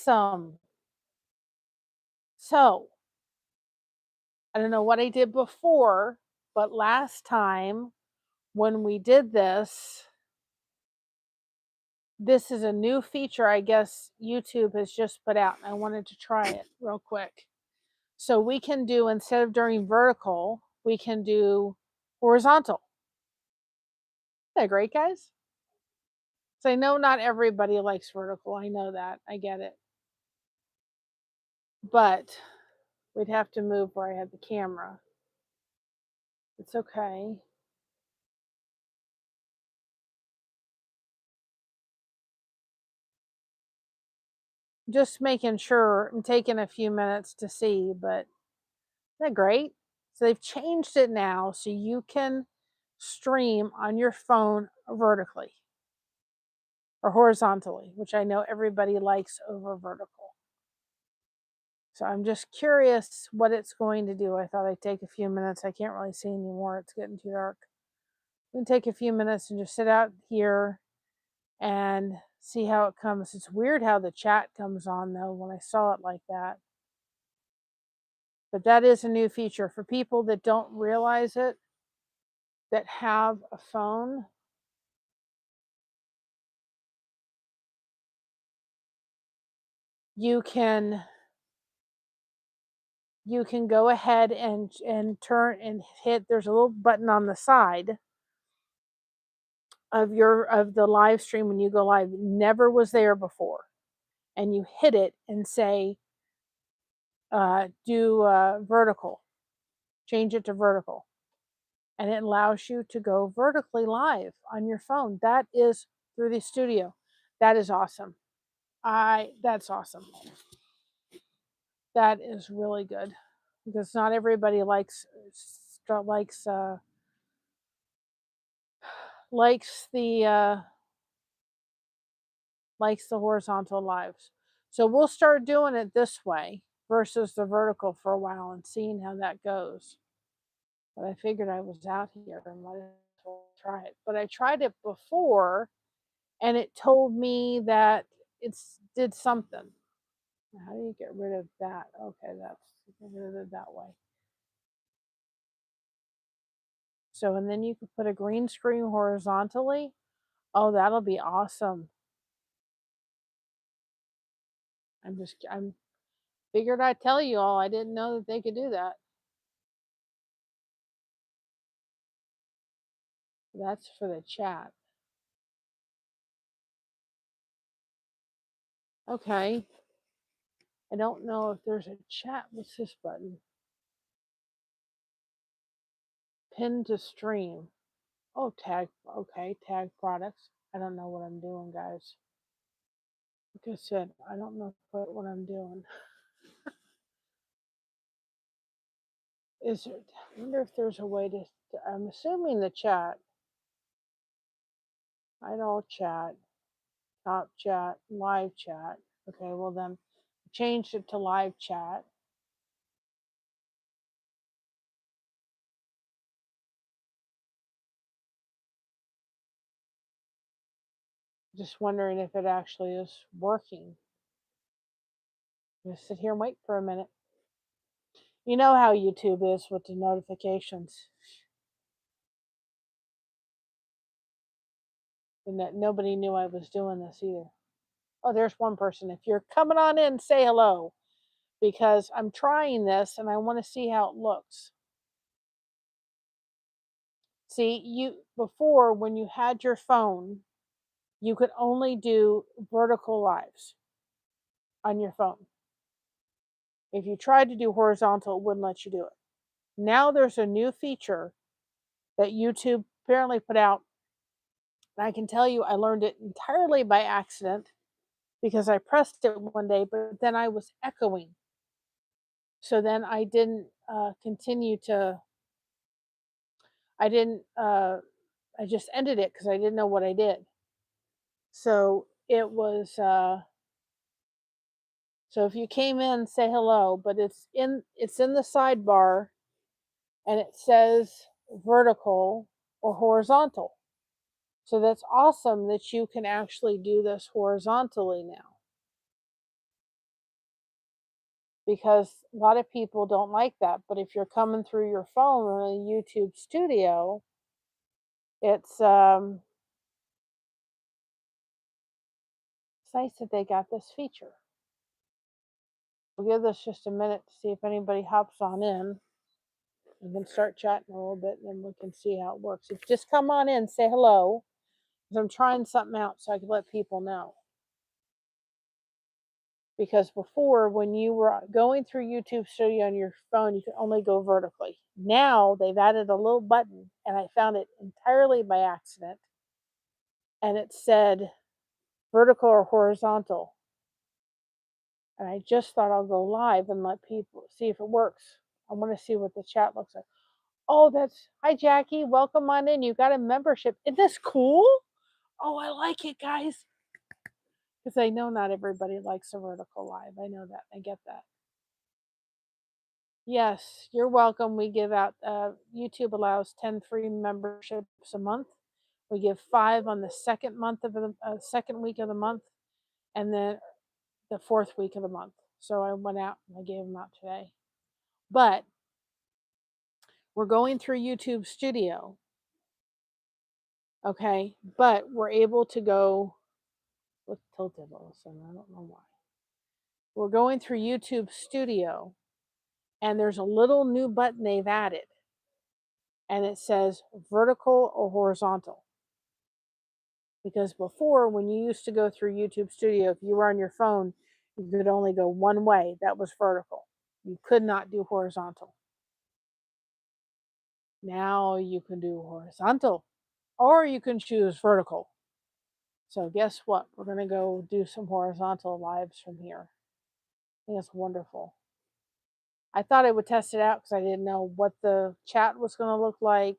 Awesome. So, I don't know what I did before, but last time when we did this, this is a new feature I guess YouTube has just put out. And I wanted to try it real quick. So we can do, instead of doing vertical, we can do horizontal. Isn't that great, guys? So I know not everybody likes vertical. I know that. I get it. But we'd have to move where I had the camera. It's okay. Just making sure. I'm taking a few minutes to see, but isn't that great? So they've changed it now so you can stream on your phone vertically or horizontally, which I know everybody likes over vertical. So I'm just curious what it's going to do. I thought I'd take a few minutes. I can't really see anymore. It's getting too dark. We can take a few minutes and just sit out here and see how it comes. It's weird how the chat comes on though when I saw it like that. But that is a new feature for people that don't realize it, that have a phone. You can go ahead and turn and hit, there's a little button on the side of the live stream when you go live. It never was there before. And you hit it and say do vertical, change it to vertical, and it allows you to go vertically live on your phone. That is through the studio. That is awesome. That's awesome. That is really good because not everybody likes likes the horizontal lives. So we'll start doing it this way versus the vertical for a while and seeing how that goes. But I figured I was out here and might as well try it. But I tried it before and it told me that it did something. How do you get rid of that? Okay, get rid of it that way. So, and then you could put a green screen horizontally. Oh, that'll be awesome. I'm figured I'd tell you all. I didn't know that they could do that. That's for the chat. Okay. I don't know if there's a chat. What's this button? Pin to stream. Oh, tag. Okay, tag products. I don't know what I'm doing, guys. Like I said, I don't know what I'm doing. Is there? I wonder if there's a way to. I'm assuming the chat. Idle chat, top chat, live chat. Okay, well then, changed it to live chat. Just wondering if it actually is working. I'm gonna sit here and wait for a minute. You know how YouTube is with the notifications. And that nobody knew I was doing this either. Oh, there's one person. If you're coming on in, say hello because I'm trying this and I want to see how it looks. See, before when you had your phone, you could only do vertical lives on your phone. If you tried to do horizontal, it wouldn't let you do it. Now there's a new feature that YouTube apparently put out. And I can tell you, I learned it entirely by accident because I pressed it one day, but then I was echoing. So then I didn't continue to, I didn't, I just ended it because I didn't know what I did. So it was, so if you came in, say hello, but it's in the sidebar and it says vertical or horizontal. So that's awesome that you can actually do this horizontally now. because a lot of people don't like that. But if you're coming through your phone on a YouTube studio, it's it's nice that they got this feature. We'll give this just a minute to see if anybody hops on in. We can start chatting a little bit and then we can see how it works. If just come on in, say hello, because I'm trying something out so I can let people know. Because before, when you were going through YouTube Studio on your phone, you could only go vertically. Now they've added a little button, and I found it entirely by accident, and it said vertical or horizontal. And I just thought I'll go live and let people see if it works. I want to see what the chat looks like. Oh, that's hi Jackie, welcome on in. You got a membership. Isn't this cool? Oh, I like it, guys. Because I know not everybody likes a vertical live. I know that. I get that. Yes, you're welcome. We give out, YouTube allows 10 free memberships a month. We give 5 on the second month of the second week of the month, and then the fourth week of the month. So I went out and I gave them out today. But we're going through YouTube Studio. Okay, but we're able to go with tilted all of a sudden. I don't know why. We're going through YouTube Studio, and there's a little new button they've added, and it says vertical or horizontal. Because before, when you used to go through YouTube Studio, if you were on your phone, you could only go one way. That was vertical. You could not do horizontal. Now you can do horizontal, or you can choose vertical. So guess what? We're going to go do some horizontal lives from here. I think it's wonderful. I thought I would test it out because I didn't know what the chat was going to look like.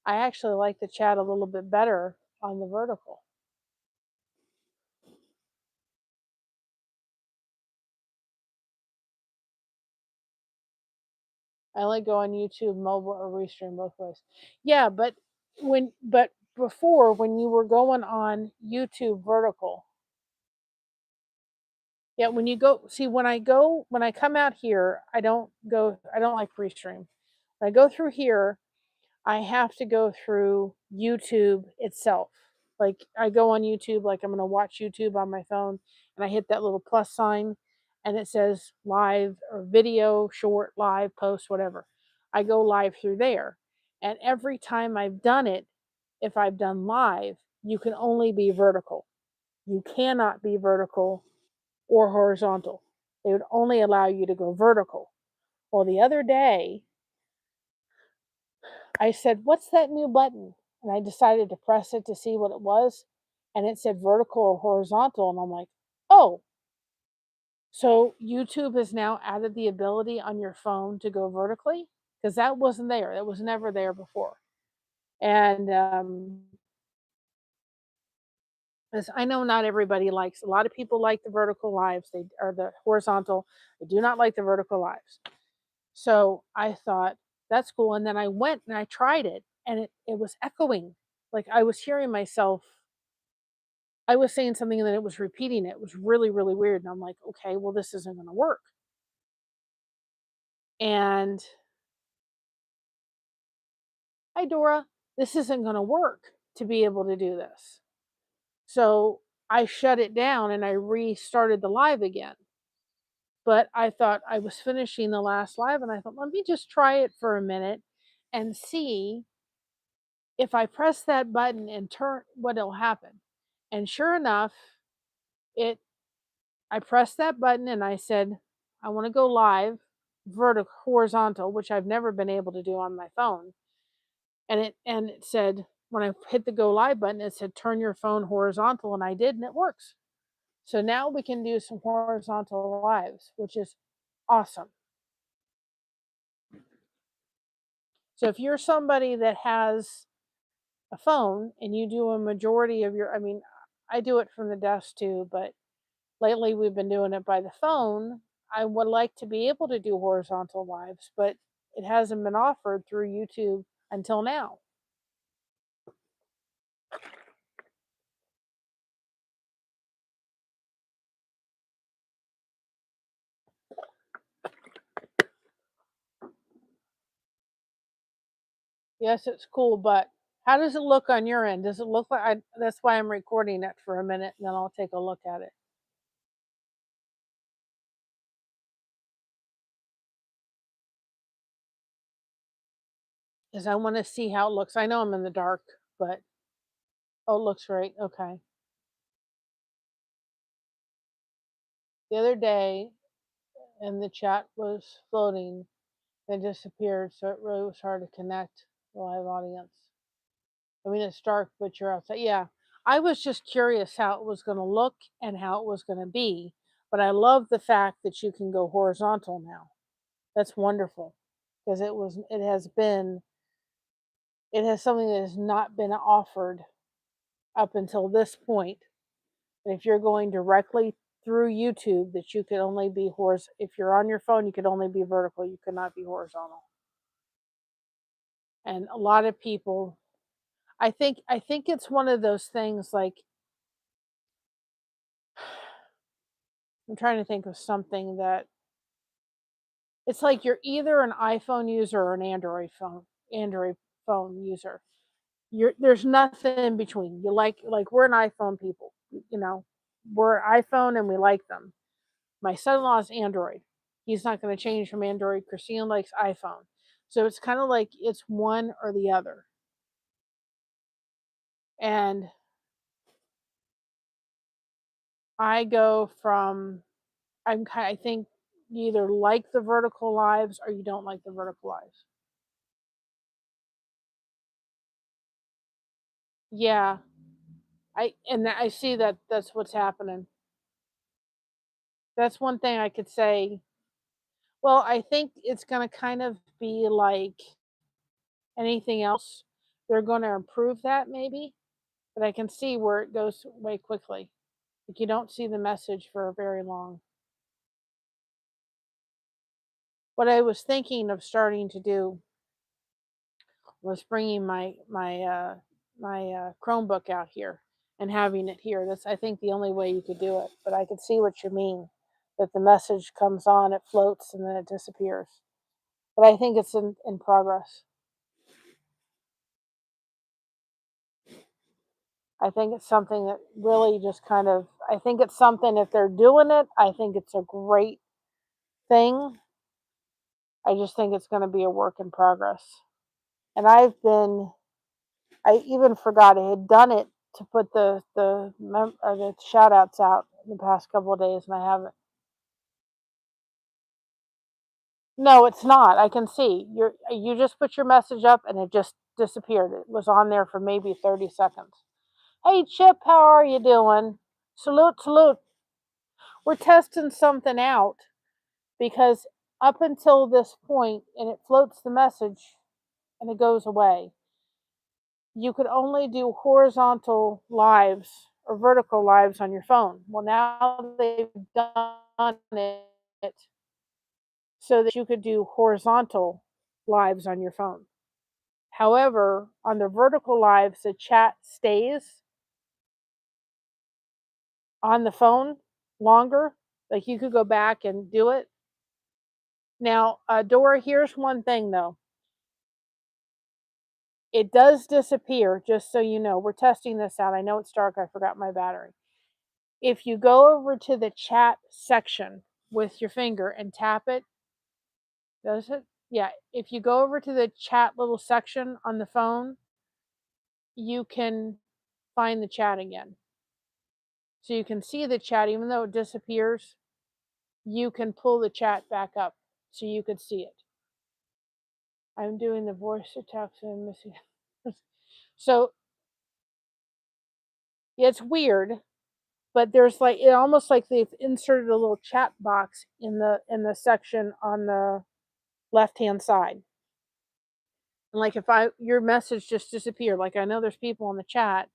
I actually like the chat a little bit better on the vertical. I only go on YouTube mobile or restream both ways. Yeah, but before, when you were going on YouTube vertical, yeah, when you go see when I come out here, I don't like restream. When I go through here, I have to go through YouTube itself. Like I go on YouTube, like I'm going to watch YouTube on my phone, and I hit that little plus sign, and it says live or video, short, live, post, whatever. I go live through there. And every time I've done it, if I've done live, you can only be vertical. You cannot be vertical or horizontal. They would only allow you to go vertical. Well, the other day, I said, "What's that new button?" And I decided to press it to see what it was. And it said vertical or horizontal. And I'm like, oh, so YouTube has now added the ability on your phone to go vertically? Because that wasn't there. That was never there before. And as I know not everybody likes, a lot of people like the vertical lives, they are the horizontal. They do not like the vertical lives. So I thought, that's cool. And then I went and I tried it, and it was echoing. Like I was hearing myself. I was saying something and then it was repeating it. It was really, really weird. And I'm like, okay, well, this isn't going to work. And hi, Dora, this isn't going to work to be able to do this. So I shut it down and I restarted the live again. But I thought I was finishing the last live and I thought, let me just try it for a minute and see if I press that button and turn what'll happen. And sure enough, I pressed that button and I said, I want to go live, vertical, horizontal, which I've never been able to do on my phone. And it said, when I hit the go live button, it said turn your phone horizontal, and I did, and it works. So now we can do some horizontal lives, which is awesome. So if you're somebody that has a phone and you do a majority of your, I mean, I do it from the desk too, but lately we've been doing it by the phone. I would like to be able to do horizontal lives, but it hasn't been offered through YouTube until now. Yes, it's cool, but how does it look on your end? Does it look like that's why I'm recording it for a minute and then I'll take a look at it. Because I want to see how it looks. I know I'm in the dark, but oh, it looks great. Okay. The other day, and the chat was floating, then disappeared, so it really was hard to connect the live audience. I mean, it's dark, but you're outside. Yeah. I was just curious how it was going to look and how it was going to be. But I love the fact that you can go horizontal now. That's wonderful because it has something that has not been offered up until this point. And if you're going directly through YouTube, that you could only be horizontal. If you're on your phone, you could only be vertical. You could not be horizontal. And a lot of people, I think it's one of those things like I'm trying to think of something that it's like you're either an iPhone user or an Android phone user. There's nothing in between. You like we're an iPhone people, you know. We're iPhone and we like them. My son-in-law is Android. He's not going to change from Android. Christina likes iPhone. So it's kind of like it's one or the other. And I go from I think you either like the vertical lives or you don't like the vertical lives. Yeah, I see that that's what's happening. That's one thing I could say. Well, I think it's going to kind of be like anything else. They're going to improve that maybe, but I can see where it goes way quickly. Like you don't see the message for very long. What I was thinking of starting to do was bringing my Chromebook out here and having it here. That's I think the only way you could do it. But I could see what you mean. That the message comes on, it floats, and then it disappears. But I think it's in progress. I think it's something that really just kind of. I think it's something if they're doing it. I think it's a great thing. I just think it's going to be a work in progress. And I even forgot I had done it to put the shout outs out in the past couple of days, and I haven't. No, it's not. I can see you just put your message up and it just disappeared. It was on there for maybe 30 seconds. Hey Chip, how are you doing? Salute, salute. We're testing something out because up until this point, and it floats the message and it goes away. You could only do horizontal lives or vertical lives on your phone. Well, now they've done it so that you could do horizontal lives on your phone. However, on the vertical lives, the chat stays on the phone longer. Like you could go back and do it. Now, Dora, here's one thing though. It does disappear, just so you know. We're testing this out. I know it's dark. I forgot my battery. If you go over to the chat section with your finger and tap it, does it? Yeah. If you go over to the chat little section on the phone, you can find the chat again. So you can see the chat, even though it disappears, you can pull the chat back up so you could see it. I'm doing the voice to text and I'm missing. So it's weird, but there's like it almost like they've inserted a little chat box in the section on the left hand side. And like if your message just disappeared, like I know there's people in the chat.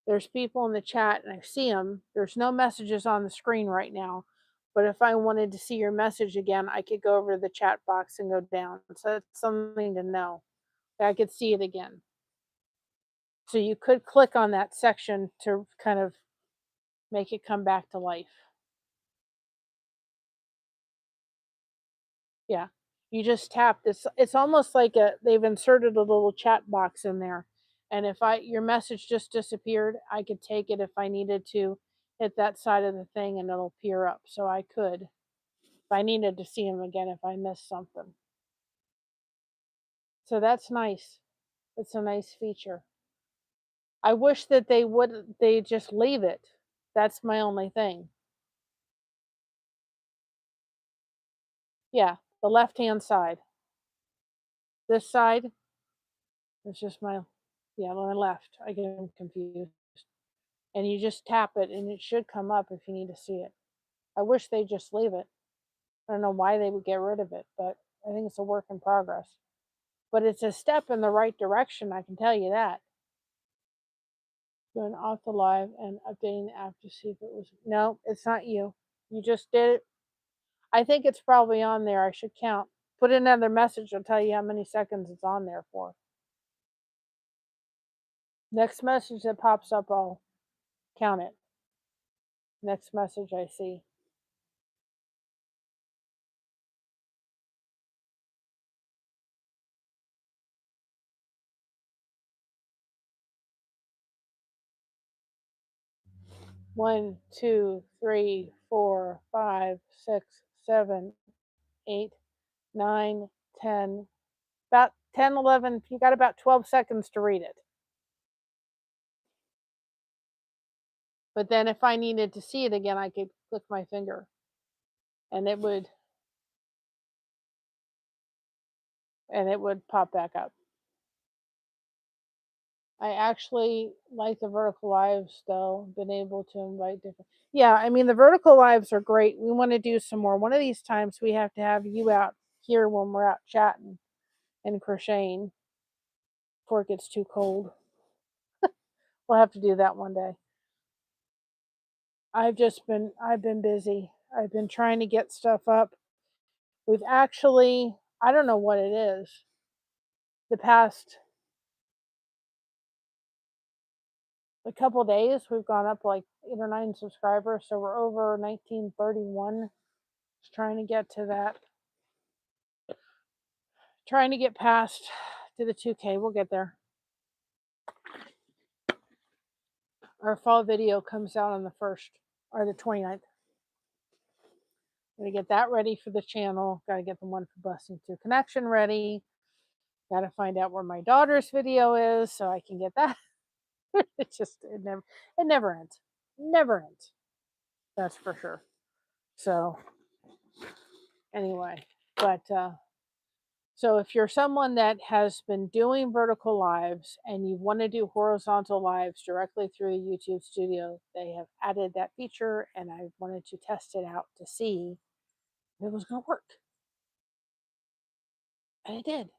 There's people in the chat and I see them. There's no messages on the screen right now. But if I wanted to see your message again, I could go over to the chat box and go down. So that's something to know. I could see it again. So you could click on that section to kind of make it come back to life. Yeah. You just tap this. It's almost like they've inserted a little chat box in there. And if your message just disappeared, I could take it if I needed to hit that side of the thing and it'll appear up. So I could, if I needed to see them again, if I missed something. So that's nice. It's a nice feature. I wish that they just leave it. That's my only thing. Yeah, the left-hand side. This side is just my left. I get them confused. And you just tap it and it should come up if you need to see it. I wish they'd just leave it. I don't know why they would get rid of it, but I think it's a work in progress. But it's a step in the right direction, I can tell you that. Going off the live and updating the app to see if it was. No, it's not you. You just did it. I think it's probably on there. I should count. Put another message. I'll tell you how many seconds it's on there for. Next message that pops up, I'll count it. Next message I see. One, two, three, four, five, six, 7, 8, 9, 10. About 10, 11. You got about 12 seconds to read it. But then if I needed to see it again, I could click my finger and it would pop back up. I actually like the vertical lives though, been able to invite different. Yeah, I mean the vertical lives are great. We want to do some more. One of these times we have to have you out here when we're out chatting and crocheting before it gets too cold. We'll have to do that one day. I've been busy. I've been trying to get stuff up. We've actually, I don't know what it is. The past a couple days we've gone up like 8 or 9 subscribers, so we're over 1931. Just trying to get to that. Trying to get past to the 2K. We'll get there. Our fall video comes out on the 1st or the 29th. Gotta get that ready for the channel. Gotta get the one for Busting Through Connection ready. Gotta find out where my daughter's video is so I can get that. It never ends. Never ends. That's for sure. So anyway, but so if you're someone that has been doing vertical lives and you want to do horizontal lives directly through the YouTube studio, they have added that feature and I wanted to test it out to see if it was going to work. And it did.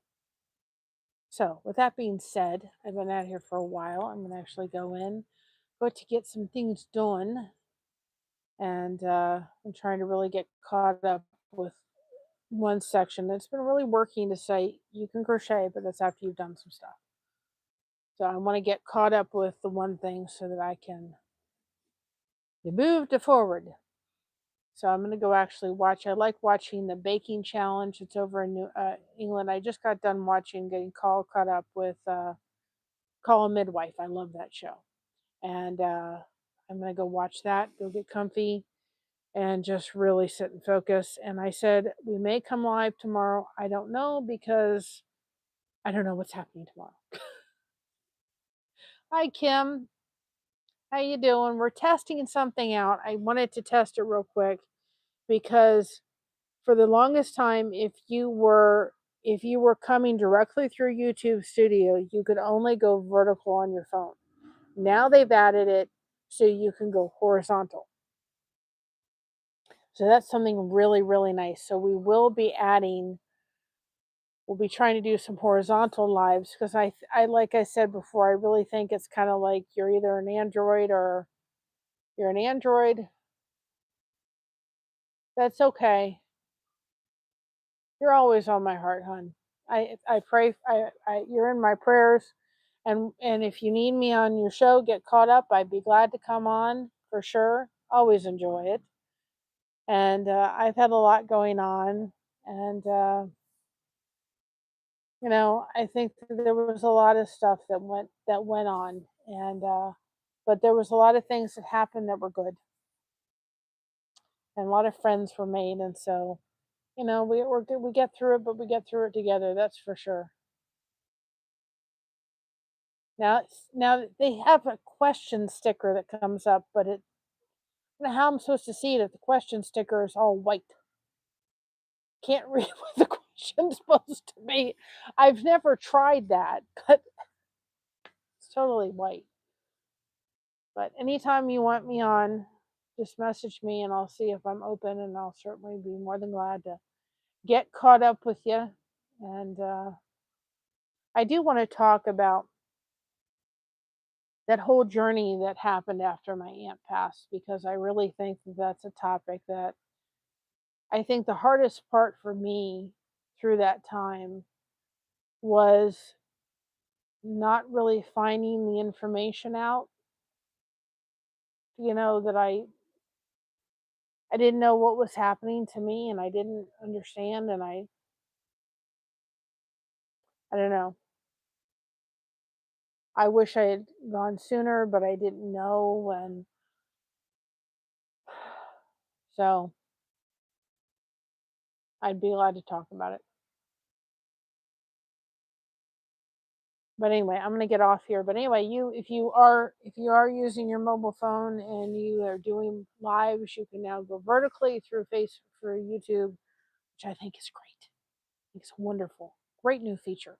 So with that being said, I've been out here for a while. I'm going to actually go to get some things done. And I'm trying to really get caught up with one section. It's been really working to say you can crochet, but that's after you've done some stuff. So I want to get caught up with the one thing so that I can move to forward. So I'm going to go actually watch. I like watching the baking challenge. It's over in England. I just got done getting caught up with Call a Midwife. I love that show. And I'm going to go watch that, go get comfy, and just really sit and focus. And I said, we may come live tomorrow. I don't know because I don't know what's happening tomorrow. Hi, Kim. How you doing? We're testing something out. I wanted to test it real quick because for the longest time, if you were coming directly through YouTube Studio, you could only go vertical on your phone. Now they've added it so you can go horizontal. So that's something really, really nice. So we'll be trying to do some horizontal lives because I like I said before, I really think it's kind of like you're either an Android or you're an Android. That's okay. You're always on my heart, hon. I pray. You're in my prayers, and if you need me on your show, get caught up. I'd be glad to come on for sure. Always enjoy it. And I've had a lot going on, and I think that there was a lot of stuff that went on, and but there was a lot of things that happened that were good, and a lot of friends were made, and so we're good. We get through it, but we get through it together. That's for sure. Now they have a question sticker that comes up, but I don't know how I'm supposed to see it if the question sticker is all white. Can't read what the question's supposed to be. I've never tried that, but it's totally white. But anytime you want me on, just message me and I'll see if I'm open, and I'll certainly be more than glad to get caught up with you. And I do want to talk about that whole journey that happened after my aunt passed, because I really think that that's a topic that I think the hardest part for me through that time was not really finding the information out, that I didn't know what was happening to me, and I didn't understand, and I don't know. I wish I had gone sooner, but I didn't know, and so I'd be allowed to talk about it. But anyway, I'm gonna get off here. But anyway, if you are using your mobile phone and you are doing lives, you can now go vertically through through YouTube, which I think is great. I think it's wonderful. Great new feature.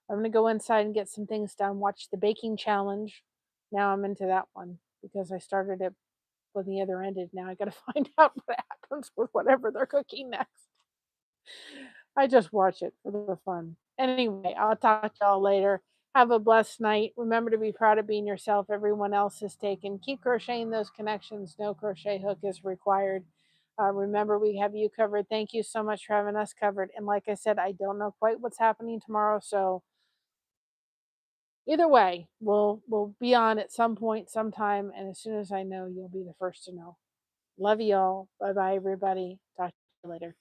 I'm gonna go inside and get some things done. Watch the baking challenge. Now I'm into that one because I started it when the other ended. Now I gotta find out what happens with whatever they're cooking next. I just watch it for the fun. Anyway, I'll talk to y'all later. Have a blessed night. Remember to be proud of being yourself. Everyone else is taken. Keep crocheting those connections. No crochet hook is required. Remember, we have you covered. Thank you so much for having us covered. And like I said, I don't know quite what's happening tomorrow, so either way, we'll be on at some point, sometime, and as soon as I know, you'll be the first to know. Love y'all. Bye bye, everybody. Talk to you later.